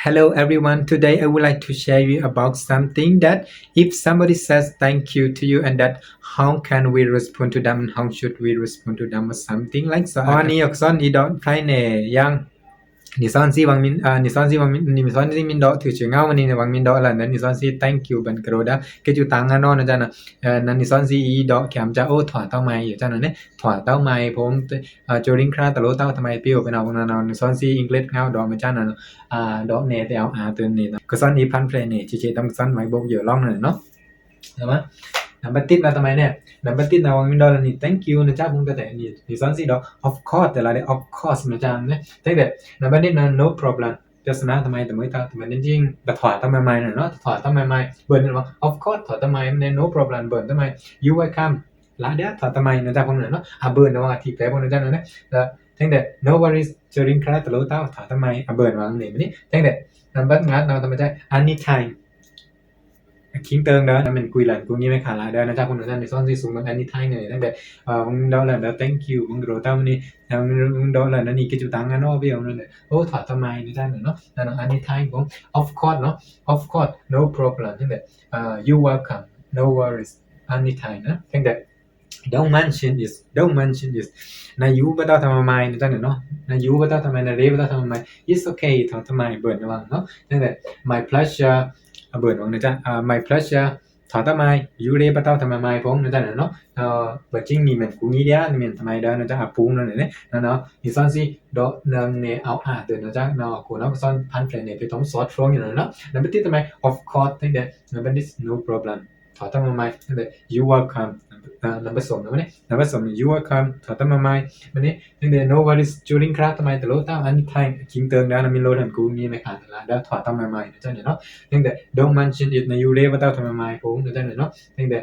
Hello everyone, today I would like to share you about something that if somebody says thank you to you and that how can we respond to them and how should we respond to them or something like so. อันนี้อักษรอีดอนไพเนยังนิซอนซีวังมินนิซอนซีวังมินนิซอนซีมินดอถือชื่อเงาวันนี้วังมินดอละนั้นนิซอนซี thank you บันกระโดดเกจูตังอะเนาะนะจ๊ะนะนั้นนิซอนซีอีดอแคมจะโอ้ถอดเต้าไม้อยู่จ๊ะนั่นเนี่ยถอดเต้าไม้ผมโจริงคราตะโลเต้าทำไมปิ้วไปเอานั่นนิซอนซีอังกฤษเงาดอมาจ๊ะนั่นดอเนแต่เอาตัวนี้ก็ซอนอีพันเพลนี่จิๆต้องซอนไม้บกอยู่ล่องนั่นเนาะใช่มั้ยนำบัดติดมาทำไมเนี่ยนำบัดติดนะวังมินดอละนี่ thank you นะจ๊ะผมก็แต่นี่นิซอนซีดอ of course แต่ละได้ of course นะจ๊ะเนี่ยแต่แบบนำบัดติดนะ no problem จะสนะทำไมแต่ไม่ตาทำไมจริงๆแต่ถอดทำไมๆน่ะเนาะถอดทำไมๆเบิ่นว่า of course ถอดทำไมเนี่ย no problem เบิ่นทำไม you welcome ละเด้อถอดทำไมนะจ๊ะผมเนาะเบิ่นว่าที่แปลบ่นะจ๊ะนั่นนะทั้งแต่ no worries จริงคราตะโลเต้าถอดทำไมเบิ่นว่านี่นี่ทั้งแต่นำบัดงัดเนาะทำไมจ๊ะ anytime คิงเติงเด้อนั่นเป็นกุยหลันกูงี้ไม่ขาดละเด้อนะจ๊ะคุณท่านในซ่อนสิสูงมัน anytime เนี่ยตั้งแต่มึงดอลแล้ว thank you มึงโรต้ามื้อนี้มึงดอลแล้วนั่นนี่กิจุตังอ่ะเนาะเบี้ยวนั่นแหละโอ้ถอดทำไมนะจ๊ะเนาะนั่น anytime ผม of course เนาะ of course no problem ตั้งแต่you welcome no worries anytime นะตั้งแต่ don't mention this นะยูบ่ต้องทำไมนะจ๊ะเนาะนะยูบ่ต้องทำไมนะเรบ่ต้องทำไม it's okay ถอดทำไมเบิ่นระวังเนาะตั้งแต่ my pleasure เบิ่นว่านะจ๊ะmy pleasure ถอดทำไม you เรบ่ต้องทำไมผมนะจ๊ะเนาะบ่จริงนี่มันกูงี้เด้อนี่มันทำไมเด้อนะจ๊ะปุ้งนั่นแหละเนาะนี่ซ่อนสิดอนึงเนี่ยเอาเดินนะจ๊ะเนาะกูเนาะซ่อนพันเพลเนี่ยไปต้องสอดฟงอยู่เนาะแล้วบ่ติดทำไม of course ตั้งแต่ but this no problem ถอดทำไมตั้งแต่ you welcome นำผสมนะมื้อนี้นำผสม you welcome ถอดทำไมมื้อนี้ตั้งแต่ no worries during class ทำไมตะโลต้า anytime คิงเติงดานะมีโลทันกูมีไม่ขาดละแล้วถอดทำไมนะจ๊ะเนาะตั้งแต่ don't mention it นะ you เรบ่ต้องทำไมผมนะจ๊ะเนาะตั้งแต่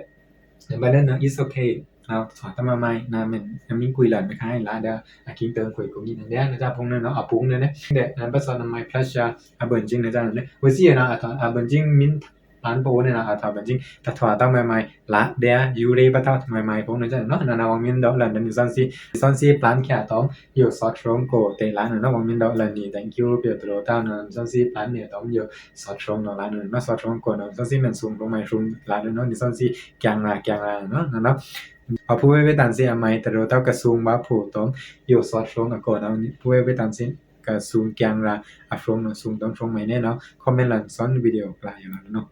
บัดนั้น it's okay เอาถอดทำไมนะมันมีกุยหลันไปค้าละเด้อคิงเติงคุยกูนี่นั่นเด้อนะจ๊ะพงนั้นเนาะปุ้งนั่นนะตั้งแต่นำผสม my pleasure เบิ่นจริงนะจ๊ะเนี่ยว่าสินะเบิ่นจริงมินร้านโปเนี่ยนะถอดจริงแต่ถอดต้องใหม่ๆละเด้อยูเรบ่ต้องใหม่ๆผมนะจ๊ะเนาะนั่นวังมินดอกหลันนี่ซ่อนสิปลานแค่ต้องอยู่ซอดรงโกเตร้านเนาะวังมินดอกหลันนี่ thank you เปียโตต้านั่นซ่อนสิปลานเนี่ยต้องอยู่ซอดรงเนาะร้านนั้นมาซอดรงโกเนาะซ่อนสิมันสูงลงมาสูงร้านเนาะนี่ซ่อนสิแกงละเนาะนั่นเนาะพอผู้ไว้ตันสิใหม่แต่โตต้ากระสูงบ่ผู้ต้องอยู่ซอดรงโกเนาะผู้ไว้ตันสิกระสูงแกงละฟรงเนาะสูงต้องฟรงใหม่แน่เนาะคอมเมนต์หลังซ่อนวิดีโอปลายอย่างนั้นเนาะ